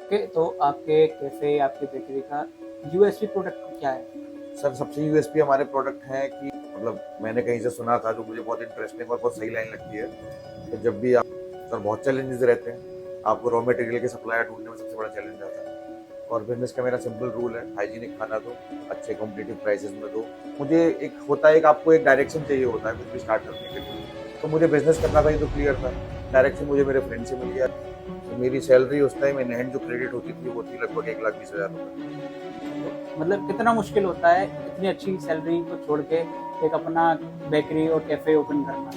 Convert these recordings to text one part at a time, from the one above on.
Okay, तो आपके cafe, आपकी बेकरी का यूएसपी प्रोडक्ट क्या है? सर सबसे यूएसपी हमारे प्रोडक्ट है कि मैंने कहीं से सुना था जो मुझे बहुत इंटरेस्टिंग और बहुत सही लाइन लगती है कि जब भी आप सर बहुत चैलेंजेस रहते हैं। आपको रॉ मटेरियल के सप्लायर ढूंढने में सबसे बड़ा चैलेंज आता है। और बिजनेस का मेरा सिंपल रूल है, हाइजीनिक खाना दो, अच्छे कॉम्पिटिटिव प्राइसेस में दो। मुझे एक होता है, एक आपको एक डायरेक्शन चाहिए होता है कुछ भी स्टार्ट करने के लिए। तो मुझे बिजनेस करना था, ये तो क्लियर था। डायरेक्शन मुझे मेरे फ्रेंड से मिल गया। तो मेरी सैलरी उस टाइम इन हैंड जो क्रेडिट होती थी वो थी लगभग 1,20,000 रुपये। तो मतलब कितना मुश्किल होता है इतनी अच्छी सैलरी को छोड़ के एक अपना बेकरी और कैफ़े ओपन करना?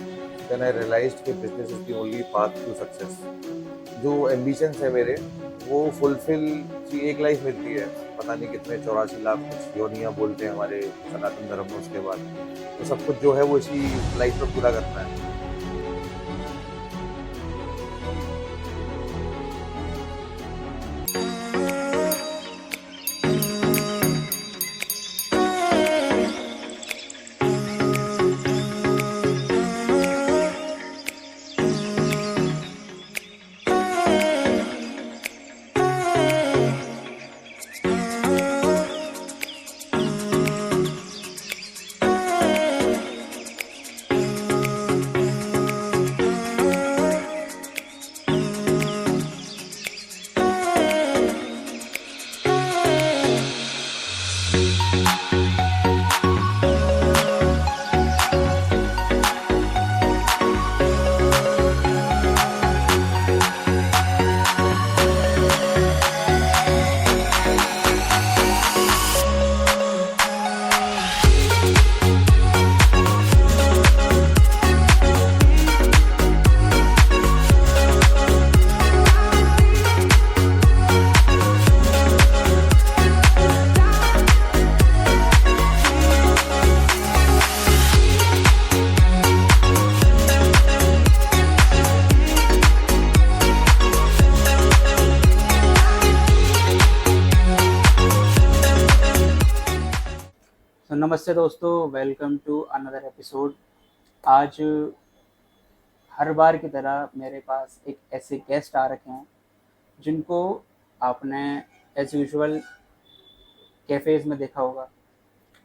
देन आई रियलाइज्ड कि business is the only path to success. जो एम्बिशंस है मेरे, वो फुलफिल सी एक लाइफ मिलती है। पता नहीं कितने 84 लाख कुछ योनियां बोलते हैं हमारे सनातन धर्म में। उसके बाद तो सब कुछ जो है वो इसी लाइफ में पूरा करना है। तो नमस्ते दोस्तों, वेलकम टू अनदर एपिसोड। आज हर बार की तरह मेरे पास एक ऐसे गेस्ट आ रखे हैं जिनको आपने एज़ यूजुअल कैफ़ेज़ में देखा होगा।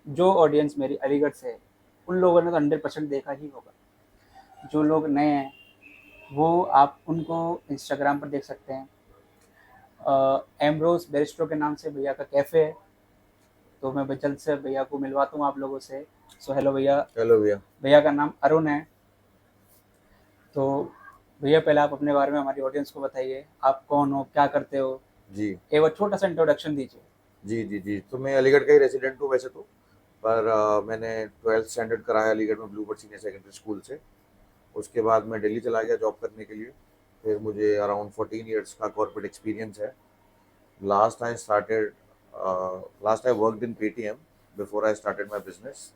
जो ऑडियंस मेरी अलीगढ़ से है, उन लोगों ने तो 100% देखा ही होगा। जो लोग नए हैं, वो आप उनको इंस्टाग्राम पर देख सकते हैं। एमरोज़ बैरिस्टो के नाम से भैया का कैफ़े है। तो मैं जल्द से भैया को मिलवाता हूँ आप लोगों से। सो हेलो भैया। चलो भैया। भैया का नाम अरुण है। तो भैया पहले आप अपने बारे में हमारी ऑडियंस को बताइए, आप कौन हो, क्या करते हो, जी एक बार छोटा सा इंट्रोडक्शन दीजिए। जी जी जी, तो मैं अलीगढ़ का ही रेसिडेंट हूँ वैसे तो। पर मैंने 12th स्टैंडर्ड कराया अलीगढ़ में ब्लूबर्ड सीनियर सेकेंडरी स्कूल से। उसके बाद मैं दिल्ली चला गया जॉब करने के लिए। फिर मुझे अराउंड 14 ईयर्स का कॉर्पोरेट एक्सपीरियंस है। Last I started last I worked in Paytm before I started my business.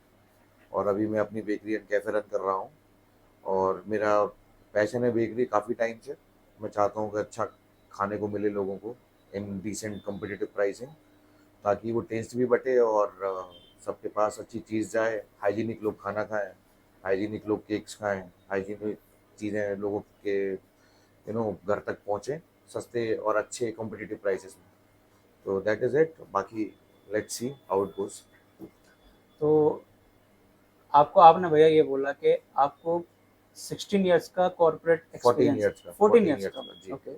और अभी मैं अपनी बेकरी एंड कैफ़े रन कर रहा हूँ। और मेरा पैशन है बेकरी काफ़ी टाइम से। मैं चाहता हूँ कि अच्छा खाने को मिले लोगों को इन डिसेंट कम्पिटिटिव प्राइसिंग, ताकि वो टेस्ट भी बटे और सबके पास अच्छी चीज़ जाए। हाइजीनिक लोग खाना खाएं, हाइजीनिक लोग केक्स खाएं, हाइजीनिक चीज़ें लोगों के घर तक पहुँचें सस्ते और अच्छे कॉम्पिटिटिव प्राइसेस में। तो दैट इज़ इट। बाकी let's see how it goes. तो आपको आपने भैया ये बोला कि आपको 16 इयर्स का कॉर्पोरेट 14 एक्सपीरियंस है, ईयर्स का, 14 14 इयर्स ईयर्स का। का जी। ओके।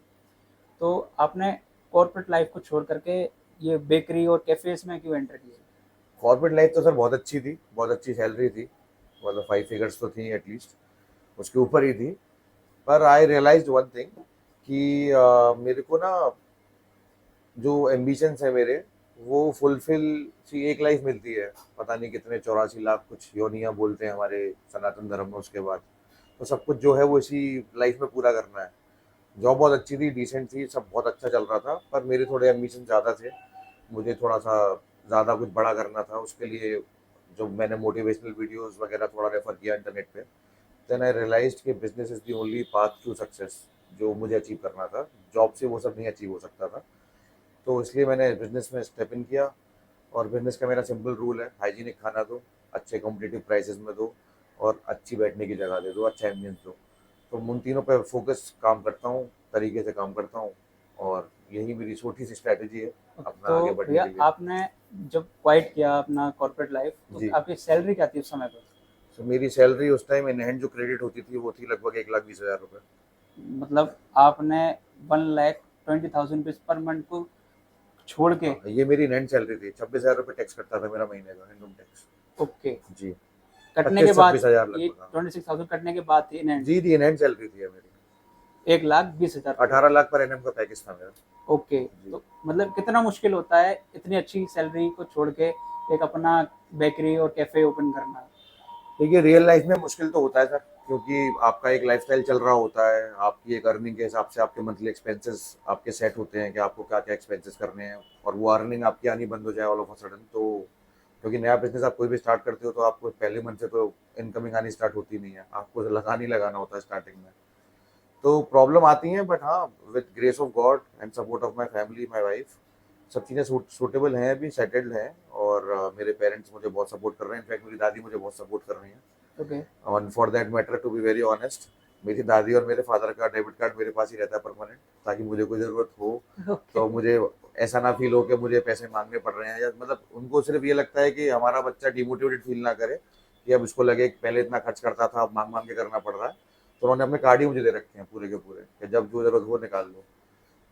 तो आपने कॉर्पोरेट लाइफ को छोड़ करके ये बेकरी और कैफ़ेज़ में क्यों एंटर किया? कॉर्पोरेट लाइफ तो सर बहुत अच्छी थी, बहुत अच्छी सैलरी थी। मतलब 5 फिगर्स तो थी एटलीस्ट, उसके ऊपर ही थी। पर आई रियलाइज्ड वन थिंग कि मेरे को ना जो एम्बिशंस है मेरे, वो फुलफिल सी एक लाइफ मिलती है। पता नहीं कितने 84 लाख कुछ योनियां बोलते हैं हमारे सनातन धर्म में। उसके बाद तो सब कुछ जो है वो इसी लाइफ में पूरा करना है। जॉब बहुत अच्छी थी, डिसेंट थी, सब बहुत अच्छा चल रहा था, पर मेरे थोड़े एम्बिशन ज़्यादा थे। मुझे थोड़ा सा ज़्यादा कुछ बड़ा करना था। उसके लिए जो मैंने मोटिवेशनल वीडियोस वगैरह थोड़ा रेफर किया इंटरनेट पे, देन आई रियलाइज्ड कि business is the only path to success. जो मुझे अचीव करना था, जॉब से वो सब नहीं अचीव हो सकता था। तो इसलिए मैंने बिजनेस में स्टेप इन किया। और बिजनेस का मेरा सिंपल रूल है, हाइजीनिक खाना दो, अच्छे कॉम्पिटिटिव प्राइसेस में दो, और अच्छी बैठने की जगह दे दो, अच्छा एम्बियंस दो। तो उन तीनों पे फोकस काम करता हूँ, तरीके से काम करता हूँ। और यही मेरी छोटी सी स्ट्रैटेजी है अपना तो आगे बढ़ने भैया के लिए। आपने जब क्वाइट किया अपना कॉर्पोरेट लाइफ, तो जी। आपकी सैलरी क्या थी उस समय पर? तो मेरी सैलरी उस टाइम इन हैंड जो क्रेडिट होती थी वो थी लगभग 1,20,000 रुपये। मतलब आपने 1,20,000 पर मंथ को छोड़ के। हाँ, ये मेरी इन हैंड सैलरी थी। 26,000 रुपये टैक्स कटता था मेरा महीने का, इनकम टैक्स। ओके। जी। कटने के पच्चीस बाद छब्बीस हजार ये लगभग, हाँ। 26,000 कटने के बाद थी इन हैंड जी जी, इन हैंड सैलरी थी ये मेरी। 1,20,000 रुपये। 18 लाख पर एनएम का पैकेज था मेरा। ओके। जी। तो मतलब कितना मुश्किल होता है इतनी अच्छी सैलरी को छोड़ के एक अपना बेकरी और कैफे ओपन करना? देखिए, रियल लाइफ में मुश्किल तो होता है सर, क्योंकि आपका एक लाइफस्टाइल चल रहा होता है, आपकी एक अर्निंग के हिसाब से आपके मंथली एक्सपेंसेस आपके सेट होते हैं कि आपको क्या क्या एक्सपेंसेस करने हैं, और वो अर्निंग आपकी आनी बंद हो जाए ऑल ऑफ अ सडन तो, क्योंकि नया बिजनेस आप कोई भी स्टार्ट करते हो तो आपको पहले मंथ से तो इनकमिंग आनी स्टार्ट होती नहीं है, आपको लगाना होता है स्टार्टिंग में। तो प्रॉब्लम आती हैं, बट हाँ, with grace of God and support of my family, my wife, सब चीज़ें सूटेबल हैं, अभी सेटल्ड हैं, और मेरे पेरेंट्स मुझे बहुत सपोर्ट कर रहे हैं। इनफैक्ट मेरी दादी मुझे बहुत सपोर्ट कर रही हैं। ओके। और for that matter, to be very honest, मेरी दादी और मेरे फादर का डेबिट कार्ड मेरे पास ही रहता है परमानेंट, ताकि मुझे कोई ज़रूरत हो ओके। तो मुझे ऐसा ना फील हो कि मुझे पैसे मांगने पड़ रहे हैं, या मतलब उनको सिर्फ ये लगता है कि हमारा बच्चा डिमोटिवेटेड फील ना करे, कि अब इसको लगे कि पहले इतना खर्च करता था अब मांग मांग के करना पड़ रहा है। तो उन्होंने अपने कार्ड ही मुझे दे रखे हैं पूरे के पूरे, कि जब जो जरूरत हो निकाल लो।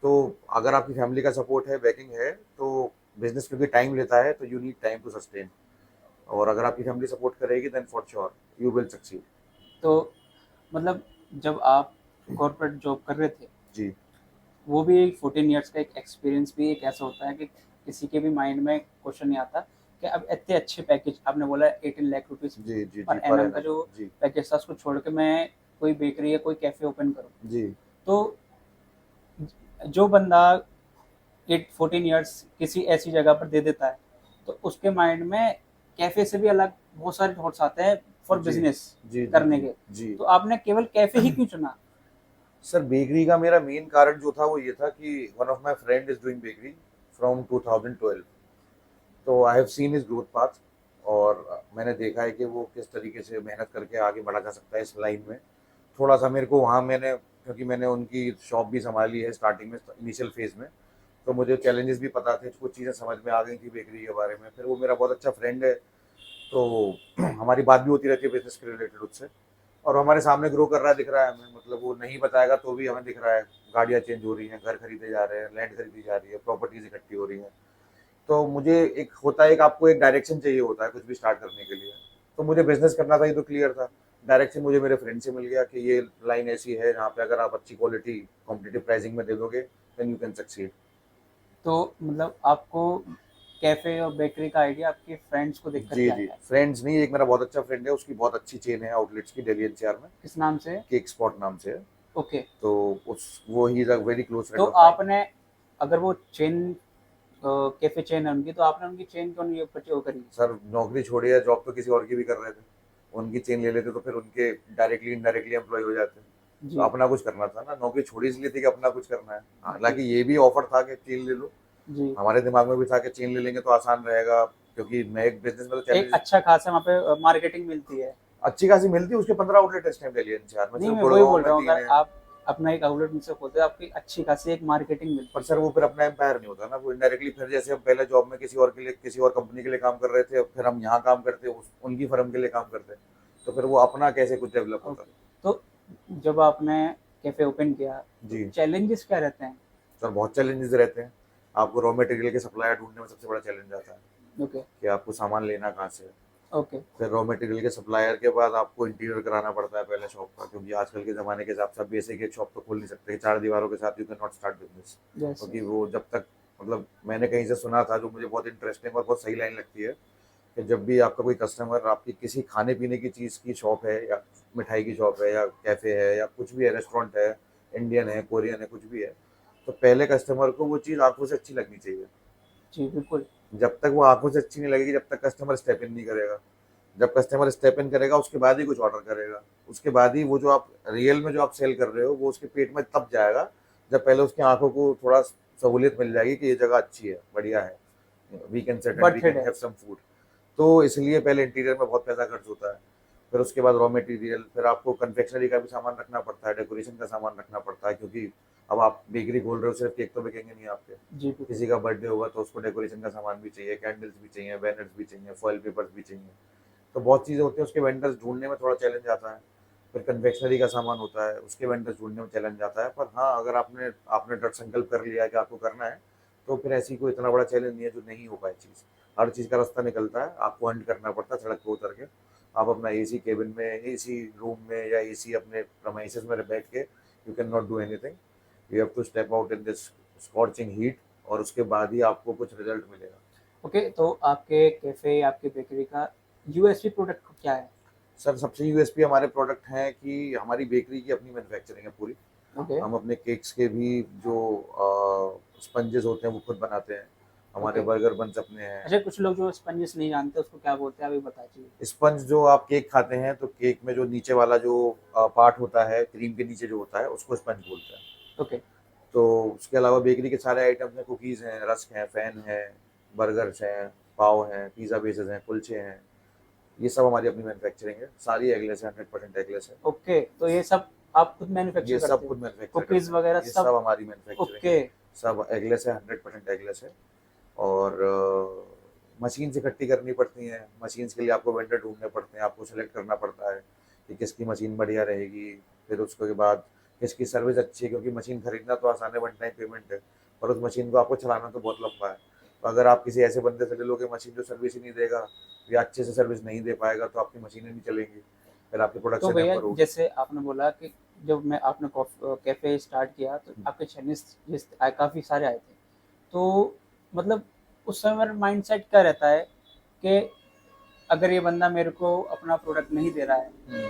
तो अगर आपकी फैमिली का सपोर्ट है, बैकिंग है, तो बिजनेस क्योंकि टाइम लेता है तो you need time to sustain, और अगर आपकी फैमिली सपोर्ट करेगी then for sure you will succeed. तो मतलब जब आप कॉर्पोरेट जॉब कर रहे थे, जी वो भी 14 ईयर्स का एक एक्सपीरियंस भी एक ऐसा होता है कि किसी के भी माइंड में क्वेश्चन नहीं आता कि अब इतने अच्छे पैकेज आपने बोला 18 लाख रुपीज़ जी जी जी, पर पर एनएम का एनम। जो जी पैकेज था उसको छोड़ के मैं कोई बेकरी या कोई कैफ़े ओपन करूँ। जी। तो जो बंदा 14 ईयर्स किसी ऐसी जगह पर दे देता है, तो उसके माइंड में कैफ़े से भी अलग बहुत सारे थॉट्स आते हैं फॉर जी बिजनेस जी जी करने जी के। जी। तो आपने केवल कैफ़े ही क्यों चुना? सर, बेकरी का मेरा मेन कारण जो था वो ये था कि one of my friend is doing bakery from 2012। तो I have seen his growth path, और मैंने देखा है कि वो किस तरीके से मेहनत करके आगे बढ़ा जा सकता है इस लाइन में। थोड़ा सा मेरे को वहाँ मैंने, क्योंकि मैंने उनकी शॉप भी संभाली है स्टार्टिंग में, इनिशियल फेज में, तो मुझे चैलेंजेस भी पता थे, कुछ चीज़ें समझ में आ गई थी बेकरी के बारे में। फिर वो मेरा बहुत अच्छा फ्रेंड है, तो हमारी बात भी होती रहती है बिजनेस के रिलेटेड उससे, और हमारे सामने ग्रो कर रहा है, दिख रहा है हमें, मतलब वो नहीं बताएगा तो भी हमें दिख रहा है, गाड़ियाँ चेंज हो रही हैं, घर खरीदे जा रहे हैं, लैंड खरीदी जा रही है, प्रॉपर्टीज इकट्ठी हो रही हैं। तो मुझे एक होता है, एक आपको एक डायरेक्शन चाहिए होता है कुछ भी स्टार्ट करने के लिए। तो मुझे बिजनेस करना था, ये तो क्लियर था। डायरेक्शन मुझे मेरे फ्रेंड से मिल गया कि ये लाइन ऐसी है जहाँ पे अगर आप अच्छी क्वालिटी कॉम्पिटिटिव प्राइसिंग में दे दोगे देन यू कैन सक्सीड। तो मतलब आपको कैफ़े और बेकरी का आइडिया आपके फ्रेंड्स को देख कर जी के जी, आया है? फ्रेंड्स नहीं, एक मेरा बहुत अच्छा फ्रेंड है, उसकी बहुत अच्छी चेन है आउटलेट्स की दिल्ली एनसीआर में, किस नाम से? केक स्पॉट नाम से है। ओके। तो उस वो he is a very close तो फ्रेंड ऑफ माइन। आपने, अगर वो चेन कैफ़े चेन है उनकी, तो आपने उनकी चेन क्यों नहीं वो करी? सर, नौकरी छोड़ी है, जॉब तो किसी और की भी कर रहे थे, उनकी चेन ले लेते तो फिर उनके डायरेक्टली इनडायरेक्टली एम्प्लॉय हो जाते। तो जी, अपना कुछ करना था ना, नौकरी छोड़ी इसलिए थी कि अपना कुछ करना है। ओके। हालांकि ये भी ऑफर था कि चेन ले लो, जी। हमारे दिमाग में भी था कि चेन ले लेंगे तो आसान रहेगा, क्योंकि नए बिजनेस में तो एक चैलेंज अच्छा खासा वहाँ पे मार्केटिंग मिलती है। अच्छी खासी मिलती है। उसके 15 आउटलेट इस टाइम दिल्ली एनसीआर में, नहीं, सिर्फ मैं वही गुड़गांव बोल में रहा हूँ, 3 अगर है। आप अपना एक आउटलेट मुझसे खोलते हो, आपकी अच्छी खासी एक मार्केटिंग पर मिलती है। सर वो फिर अपना एम्पायर नहीं होता ना, वो इनडायरेक्टली, फिर जैसे हम पहले जॉब में किसी और के लिए, किसी और कंपनी के लिए काम कर रहे थे, फिर हम यहाँ काम करते, उनकी फर्म के लिए काम करते, तो फिर वो अपना कैसे कुछ डेवलप होता। ओके। तो जब आपने कैफ़े ओपन किया, तो जी चैलेंजेस क्या रहते हैं? सर, बहुत चैलेंजेस रहते हैं। आपको रॉ मटेरियल के सप्लायर ढूंढने में सबसे बड़ा चैलेंज आता है ओके। कि आपको सामान लेना कहाँ से है। ओके। फिर रॉ मटेरियल के सप्लायर के बाद आपको इंटीरियर कराना पड़ता है पहले शॉप का, क्योंकि आजकल के ज़माने के हिसाब से आप बेसिक एक शॉप तो खोल नहीं सकते चार दीवारों के साथ, you can not start business. Yes, क्योंकि यस। वो जब तक, मतलब मैंने कहीं से सुना था, जो मुझे बहुत इंटरेस्टिंग और बहुत सही लाइन लगती है, कि जब भी आपका कोई कस्टमर आपकी किसी खाने पीने की चीज़ की शॉप है, या मिठाई की शॉप है, या कैफ़े है, या कुछ भी है, रेस्टोरेंट है, इंडियन है, कोरियन है, कुछ भी है, तो पहले कस्टमर को वो चीज़ आंखों से अच्छी लगनी चाहिए। जी, बिल्कुल। जब तक वो आंखों से अच्छी नहीं लगेगी, जब तक कस्टमर स्टेप इन नहीं करेगा। जब कस्टमर स्टेप इन करेगा उसके बाद ही कुछ ऑर्डर करेगा, उसके बाद ही वो जो आप रियल में जो आप सेल कर रहे हो वो उसके पेट में तब जाएगा, जब पहले उसकी आंखों को थोड़ा सहूलियत मिल जाएगी कि ये जगह अच्छी है, बढ़िया है, we can set and we worth it can है। Have some food. तो इसलिए पहले इंटीरियर में बहुत पैसा खर्च होता है, फिर उसके बाद रॉ मटेरियल, फिर आपको कन्फेक्शनरी का भी सामान रखना पड़ता है, डेकोरेशन का सामान रखना पड़ता है, क्योंकि अब आप बेकरी खोल रहे हो, सिर्फ केक तो बिकेंगे नहीं आपके, जी बिल्कुल। किसी का बर्थडे होगा तो उसको डेकोरेशन का सामान भी चाहिए, कैंडल्स भी चाहिए, बैनर्स भी चाहिए, फॉइल पेपर्स भी चाहिए, तो बहुत चीज़ें होती हैं। उसके वेंडर्स ढूंढने में थोड़ा चैलेंज आता है। फिर कन्फेक्शनरी का सामान होता है, उसके वेंडर्स ढूंढने में चैलेंज आता है। पर हाँ, अगर आपने आपने दृढ़ संकल्प कर लिया है कि आपको करना है, तो फिर ऐसी कोई इतना बड़ा चैलेंज नहीं है जो नहीं हो पाए चीज़। हर चीज़ का रास्ता निकलता है, आपको हंट करना पड़ता है सड़क पे उतर के। आप अपना एसी केबिन में, एसी रूम में या एसी अपने प्रमाइसेस में बैठ के you can not do anything. You have to step out in this scorching heat, और उसके बाद ही आपको कुछ रिजल्ट मिलेगा। ओके, तो आपके कैफ़े, आपके बेकरी का यूएसपी प्रोडक्ट क्या है? सर, सबसे यूएसपी हमारे प्रोडक्ट हैं कि हमारी बेकरी की अपनी मैन्युफैक्चरिंग है पूरी। ओके, हम अपने केक्स के भी जो स्पंजेस होते हैं वो खुद बनाते हैं। हमारे ओके। बर्गर बन्स अपने हैं। अच्छा, कुछ लोग जो स्पंजेस नहीं जानते उसको क्या बोलते हैं, आप ये बता दीजिए। स्पंज जो आप केक खाते हैं, तो केक में जो नीचे वाला जो पार्ट होता है, क्रीम के नीचे जो होता है, उसको स्पंज बोलते हैं। ओके, तो उसके अलावा बेकरी के सारे आइटम्स हैं, कुकीज़ हैं, रस्क हैं, फैन है, बर्गर्स हैं, पाव हैं, पिज़्ज़ा बेसेस हैं, कुलचे हैं। ये सब हमारी अपनी मैन्युफैक्चरिंग है। सारी एगलेस है, 100% एगलेस है। ओके, तो ये सब आप खुद मैन्युफैक्चर ये सब करते हो? खुद मैन्युफैक्चर कुकीज़ करते हैं। वगैरह ये सब? सब हमारी मैन्युफैक्चरिंग है। ओके, सब एगलेस है, 100% एगलेस है। और मशीन से इकट्ठी करनी पड़ती हैं। मशीन्स के लिए आपको वेंडर ढूंढने पड़ते हैं, आपको सेलेक्ट करना पड़ता है कि किसकी मशीन बढ़िया रहेगी। फिर उसके बाद किसकी सर्विस अच्छी है, क्योंकि मशीन खरीदना तो आसान है, वन टाइम पेमेंट है, पर उस मशीन को आपको चलाना तो बहुत लंबा है। तो अगर आप किसी ऐसे बंदे से ले लो कि मशीन जो सर्विस ही नहीं देगा या अच्छे से सर्विस नहीं दे पाएगा, तो आपकी मशीनें नहीं चलेंगी, फिर आपकी तो प्रोडक्शन भैया हैम्पर होगी। जैसे आपने बोला कि जब मैं आपने कैफ़े स्टार्ट किया तो आपके चाइनीज़ गेस्ट आए, काफ़ी सारे आए थे। तो मतलब उस समय मेरा माइंडसेट क्या रहता है कि अगर ये बंदा मेरे को अपना प्रोडक्ट नहीं दे रहा है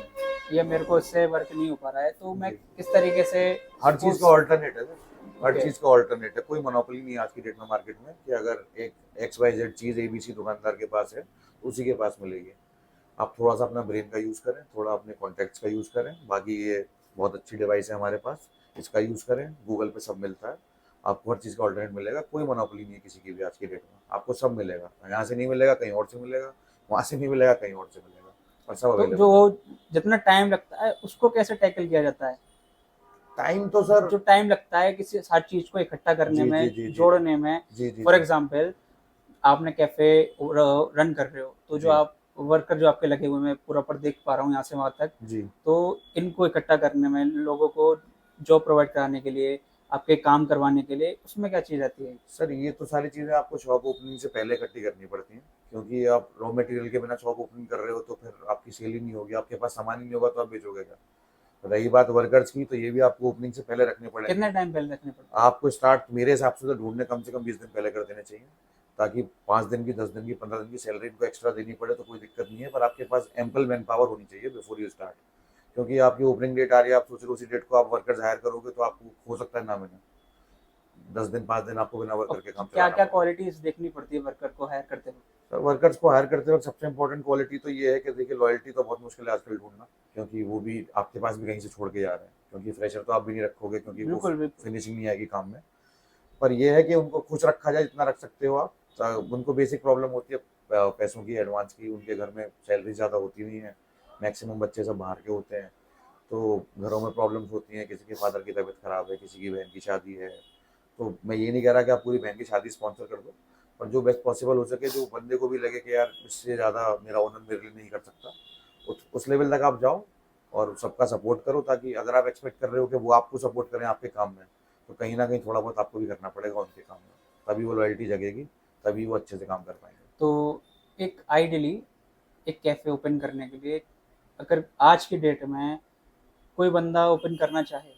या मेरे को इससे वर्क नहीं हो पा रहा है, तो मैं जी, किस तरीके से हर उसको चीज़ का ऑल्टरनेट है सर। हर ओके, चीज़ का ऑल्टरनेट है। कोई मोनोपोली नहीं है आज की डेट में मार्केट में कि अगर एक एक्स वाई जेड चीज़ एबीसी दुकानदार के पास है, उसी के पास मिलेगी। आप थोड़ा सा अपना ब्रेन का यूज़ करें, थोड़ा अपने कॉन्टैक्ट्स का यूज़ करें। बाकी ये बहुत अच्छी डिवाइस है हमारे पास, इसका यूज़ करें। गूगल पे सब मिलता है, आपको हर चीज़ का ऑल्टरनेट मिलेगा। कोई मोनोपोली नहीं है किसी की भी आज की डेट में, आपको सब मिलेगा। यहाँ से नहीं मिलेगा कहीं और से मिलेगा, वहाँ से नहीं मिलेगा कहीं और से मिलेगा, और सब तो जो अवेलेबल है। जितना टाइम लगता है उसको कैसे टैकल किया जाता है? टाइम तो सर, जो टाइम लगता है किसी हर चीज़ को इकट्ठा करने जी जी में, जी जी जी जोड़ने में, जी जी फॉर जी एग्जांपल आपने कैफ़े रन कर रहे हो, तो जो जी आप वर्कर जो आपके लगे हुए हैं, मैं पूरा पर देख पा रहा हूँ यहाँ से वहाँ तक, जी। तो इनको इकट्ठा करने में, लोगों को जॉब प्रोवाइड कराने के लिए, आपके काम करवाने के लिए, उसमें क्या चीज़ आती है? सर, ये तो सारी चीज़ें आपको शॉप ओपनिंग से पहले इकट्ठी करनी पड़ती हैं, क्योंकि आप रॉ मटेरियल के बिना शॉप ओपनिंग कर रहे हो तो फिर आपकी सेल ही नहीं होगी। आपके पास सामान ही नहीं होगा तो आप बेचोगे क्या? रही बात वर्कर्स की, तो ये भी आपको ओपनिंग से पहले रखने कितना पड़ेंगे। टाइम पहले रखने पड़ते हैं? आपको स्टार्ट मेरे हिसाब से तो ढूंढने कम से कम 20 दिन पहले कर देने चाहिए, ताकि 5 दिन की, 10 दिन की, 15 दिन की सैलरी इनको एक्स्ट्रा देनी पड़े तो कोई दिक्कत नहीं है, पर आपके पास एम्पल मैन पावर होनी चाहिए बिफोर यू स्टार्ट। क्योंकि आपकी ओपनिंग डेट आ रही है, आप सोच रहे हो उसी डेट को आप वर्कर्स हायर करोगे, तो आपको हो सकता है ना मिले। 10 दिन, 5 दिन आपको बिना और वर्कर के काम क्या चलाना क्या पड़े। क्वालिटीज़ देखनी पड़ती है वर्कर को हायर करते वक्त? सर, वर्कर्स को हायर करते वक्त सबसे इंपॉर्टेंट क्वालिटी तो ये है कि देखिए, लॉयल्टी तो बहुत मुश्किल है आजकल ढूंढना, क्योंकि वो भी आपके पास भी कहीं से छोड़ के जा रहे हैं, क्योंकि फ्रेशर तो आप भी नहीं रखोगे, क्योंकि वो बिल्कुल बिल्कुल। फिनिशिंग नहीं आएगी काम में। पर ये है कि उनको खुश रखा जाए जितना रख सकते हो आप। उनको बेसिक प्रॉब्लम होती है पैसों की, एडवांस की। उनके घर में सैलरी ज़्यादा होती नहीं है, मैक्सिमम बच्चे सब बाहर के होते हैं, तो घरों में प्रॉब्लम्स होती हैं। किसी के फादर की तबीयत खराब है, किसी की बहन की शादी है। तो मैं ये नहीं कह रहा कि आप पूरी बहन की शादी स्पॉन्सर कर दो, पर जो बेस्ट पॉसिबल हो सके, जो बंदे को भी लगे कि यार इससे ज़्यादा मेरा ओनर मेरे लिए नहीं कर सकता, उस लेवल तक आप जाओ और सबका सपोर्ट करो, ताकि अगर आप एक्सपेक्ट कर रहे हो कि वो आपको सपोर्ट करें आपके काम में, तो कहीं ना कहीं थोड़ा बहुत आपको भी करना पड़ेगा उनके काम में, तभी वो लॉयल्टी जगेगी, तभी वो अच्छे से काम कर पाएंगे। तो एक आइडियली एक कैफ़े ओपन करने के लिए, अगर आज की डेट में कोई बंदा ओपन करना चाहे,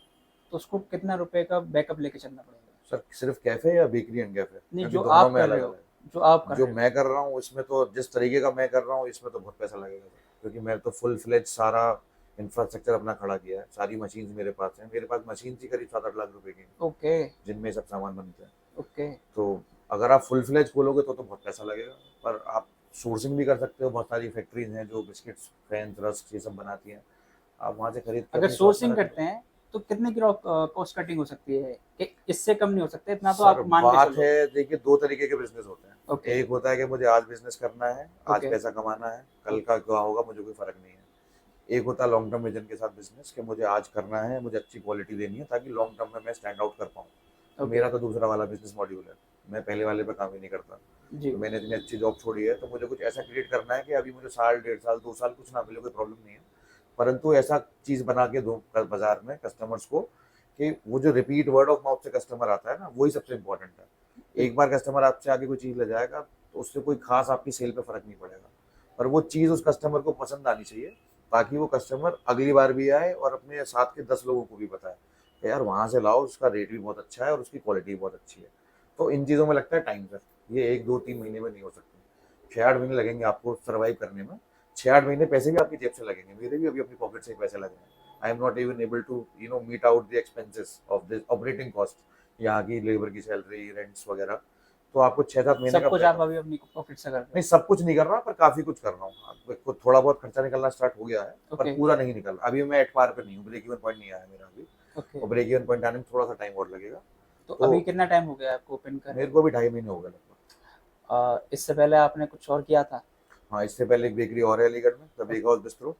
तो उसको कितना रुपए का बैकअप लेके चलना पड़ेगा? सर, सिर्फ कैफ़े या बेकरी एंड कैफ़े? नहीं, क्योंकि जो दोनों आप में कर रहे अलग हो, अलग है। जो आप कर जो रहे हो। मैं कर रहा हूँ इसमें तो, जिस तरीके का मैं कर रहा हूँ इसमें तो बहुत पैसा लगेगा सर, क्योंकि मैं तो फुल फ्लेज सारा इंफ्रास्ट्रक्चर अपना खड़ा किया है। सारी मशीन्स मेरे पास हैं। मेरे पास मशीन ही करीब 7-8 लाख रुपए की हैं, ओके, जिनमें ये सब सामान बनते हैं। ओके। तो अगर आप फुल फ्लेज खोलोगे तो बहुत पैसा लगेगा, पर आप सोर्सिंग भी कर सकते हो। बहुत सारी फैक्ट्रीज हैं जो बिस्किट्स, फैन, रस्क ये सब बनाती हैं, आप वहाँ से खरीद के अगर अपनी शॉप में सोर्सिंग रख लो। करते हैं, तो कितने की कॉस्ट कटिंग हो सकती है? कि इससे कम नहीं हो सकता, इतना तो सर, आप मान के बात चलो। है, देखिए, दो तरीके के बिजनेस होते हैं। ओके, एक होता है कि मुझे आज बिजनेस करना है, आज ओके, पैसा कमाना है, कल ओके, का क्या होगा मुझे कोई फर्क नहीं है। एक होता है लॉन्ग टर्म विजन के साथ बिजनेस, कि मुझे आज करना है, मुझे अच्छी क्वालिटी देनी है ताकि लॉन्ग टर्म में मैं स्टैंड आउट कर पाऊँ। तो ओके। मेरा तो दूसरा वाला बिजनेस मॉड्यूल है, मैं पहले वाले पे काम ही नहीं करता। जी। तो मैंने इतनी अच्छी जॉब छोड़ी है तो मुझे कुछ ऐसा क्रिएट करना है कि अभी मुझे साल, 1.5 साल, 2 साल कुछ ना मिले, कोई प्रॉब्लम नहीं है, परंतु ऐसा चीज़ बना के दूँ बाजार में कस्टमर्स को कि वो जो रिपीट वर्ड ऑफ माउथ से कस्टमर आता है ना, वही सबसे इंपॉर्टेंट है। एक बार कस्टमर आपसे आगे कोई चीज़ ले जाएगा तो उससे कोई खास आपकी सेल पे फर्क नहीं पड़ेगा, पर वो चीज़ उस कस्टमर को पसंद आनी चाहिए ताकि वो कस्टमर अगली बार भी आए और अपने साथ के 10 लोगों को भी बताए कि यार वहाँ से लाओ, उसका रेट भी बहुत अच्छा है और उसकी क्वालिटी भी बहुत अच्छी है। तो इन चीज़ों में लगता है टाइम सर, ये 1, 2, 3 महीने में नहीं हो सकती, 6, 8 महीने लगेंगे आपको सर्वाइव करने में। 6, 8 महीने पैसे भी आपकी जेब से लगेंगे, मेरे भी अभी अपनी पॉकेट से पैसे लगे हैं। I am not even able to meet out the expenses of this operating cost, यहाँ की लेबर की सैलरी, रेंट्स वगैरह। तो आपको 6, 7 महीने सब का कुछ आप बैकअप। अभी अपनी पॉकेट से कर रहे नहीं, सब कुछ नहीं कर रहा पर काफी कुछ कर रहा हूँ। आपको थोड़ा बहुत खर्चा निकलना स्टार्ट हो गया है हो? पर ओके। पूरा नहीं निकल रहा। अभी मैं एट पार पे नहीं हूँ, ब्रेक इवन पॉइंट नहीं आया मेरा अभी, ओके। और ब्रेक इवन पॉइंट आने में थोड़ा सा टाइम और लगेगा। तो तो अभी कितना टाइम हो गया आपको ओपन करे? मेरे को भी 2.5 महीने हो गए लगभग। इससे पहले आपने कुछ और किया था? हाँ, इससे पहले एक बेकरी और है अलीगढ़ में, द बेक हाउस बिस्ट्रो।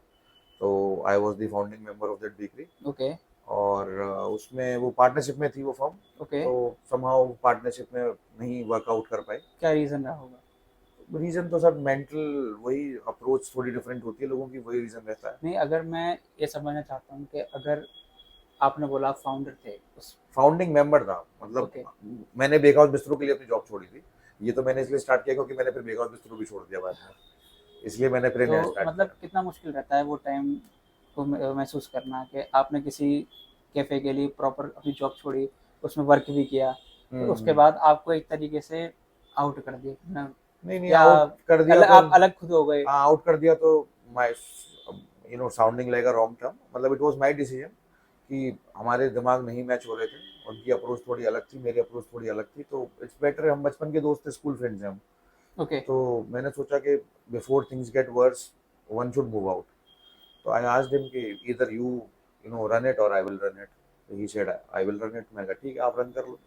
तो I was the founding member of that bakery. Okay. और उसमें वो पार्टनरशिप में थी वो फर्म। ओके। तो समहाउ पार्टनरशिप में नहीं वर्कआउट कर पाई। क्या रीज़न रहा होगा? रीजन तो सर मेंटल, वही अप्रोच थोड़ी डिफरेंट होती है लोगों की, वही रीजन रहता है। नहीं, अगर मैं ये समझना चाहता हूँ कि अगर आपने बोला आप फाउंडर थे उस। फाउंडिंग मेंबर था, मतलब ओके। मैंने बेक हाउस बिस्ट्रो के लिए अपनी जॉब छोड़ी थी। ये तो मैंने इसलिए स्टार्ट किया क्योंकि मैंने फिर बेक हाउस बिस्ट्रो भी छोड़ दिया बाद में, इसलिए मैंने फिर तो नया स्टार्ट मतलब किया। कितना मुश्किल रहता है वो टाइम को महसूस करना कि आपने किसी कैफ़े के लिए प्रॉपर अपनी जॉब छोड़ी, उसमें वर्क भी किया, फिर उसके हम्म। बाद आपको एक तरीके से आउट कर दिया ना, नहीं नहीं, या आउट कर दिया तो, आप अलग खुद हो गए? हाँ आउट कर दिया तो my sounding like a wrong term, मतलब इट वाज माय डिसीजन कि हमारे दिमाग नहीं मैच हो रहे थे। उनकी अप्रोच थोड़ी अलग थी, मेरी अप्रोच थोड़ी अलग थी, तो इट्स बेटर, हम बचपन के दोस्त थे, स्कूल फ्रेंड्स हैं हम। ओके। तो मैंने सोचा कि before things get worse one should move out. तो आई आस्क्ड हिम कि either you run it or I will run it. तो he said I will run it. मैं कहा ठीक है, आप रन कर लो।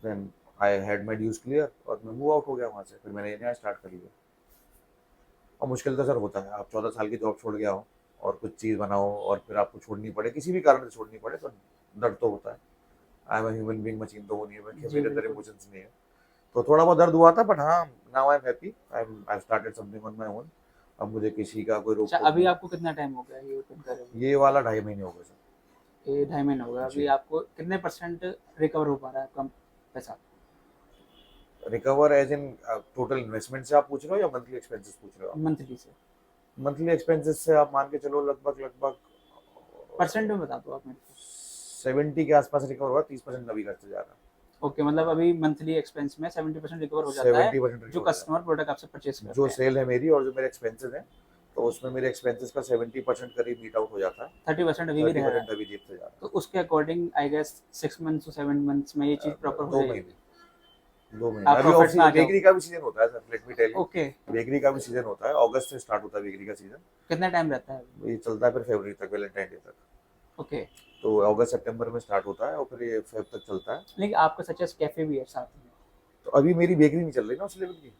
Then I had my dues clear और मैं मूव आउट हो गया वहाँ से, फिर मैंने ये नया स्टार्ट कर लिया। और मुश्किल तो सर होता है, आप 14 साल की जॉब छोड़ के आओ और कुछ चीज़ बनाओ और फिर आपको छोड़नी पड़े, किसी भी कारण से छोड़नी पड़े, तो दर्द तो होता है। I am human being, machine तो होनी है, मैं जी मेरे अंदर बिल्कुल। इमोशंस नहीं है। तो थोड़ा बहुत दर्द हुआ था, बट हाँ, now I am happy, I started something on my own. अब मुझे किसी का कोई रोक अच्छा, टोक अभी नहीं है। आपको कितना टाइम हो गया ये ओपन करे हुए? ये वाला 2.5 महीने हो गए सर। ये 2.5 महीने हो गया। अभी जी। आपको कितने परसेंट रिकवर हो पा रहा है आपका पैसा? Recover as in total investment से आप पूछ रहे हो या मंथली एक्सपेंसेस पूछ रहे हो आप? मंथली से। मंथली एक्सपेंसेस से आप मान के चलो लगभग लगभग परसेंट में बता दो आप मेरे को। 70 के आसपास रिकवर हुआ, 30% अभी खर्च जा रहा ओके, मतलब अभी मंथली एक्सपेंस में 70% रिकवर हो है। जाता है 70% जो रिकवर हो कस्टमर प्रोडक्ट आपसे परचेज जाता है, जो करते हैं। सेल है मेरी और जो मेरे एक्सपेंसेस हैं, तो उसमें मेरे एक्सपेंसेस का 70% करीब मीट आउट हो जाता है। 30% अभी भी थर्टी रह रहा है। परसेंट अभी जेब से जा रहा तो उसके according I guess 6 months to 7 months में ये चीज़ है। प्रॉपर हो दो जाएगी। महीने 2 महीने आप अभी ऑफ प्रॉफिट में आ सीजन, बेकरी जाओगे। का भी सीजन होता है sir, let me tell you. Okay. Bakery का भी सीजन होता है, अगस्त से स्टार्ट होता है बेकरी का सीजन। कितना टाइम रहता है? ये चलता है फिर फरवरी तक, वैलेंटाइन डे तक। ओके। तो अगस्त सितंबर में स्टार्ट होता है और फिर ये फेब तक चलता है। लेकिन आपका सच कैफे भी है साथ में? तो अभी मेरी बेकरी नहीं चल रही ना उस लेवल की।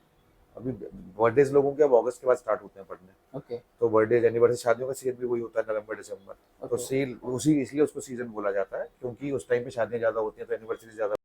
अभी बर्थडेज लोगों के अब अगस्त के बाद स्टार्ट होते हैं पड़ने। ओके। तो बर्थडे, एनिवर्सरी, शादियों का सीजन भी वही होता है, नवंबर दिसंबर। तो ओके। सेल उसी, इसलिए उसको सीजन बोला जाता है क्योंकि उस टाइम पे शादियां ज्यादा होती हैं, तो एनिवर्सरी ज्यादा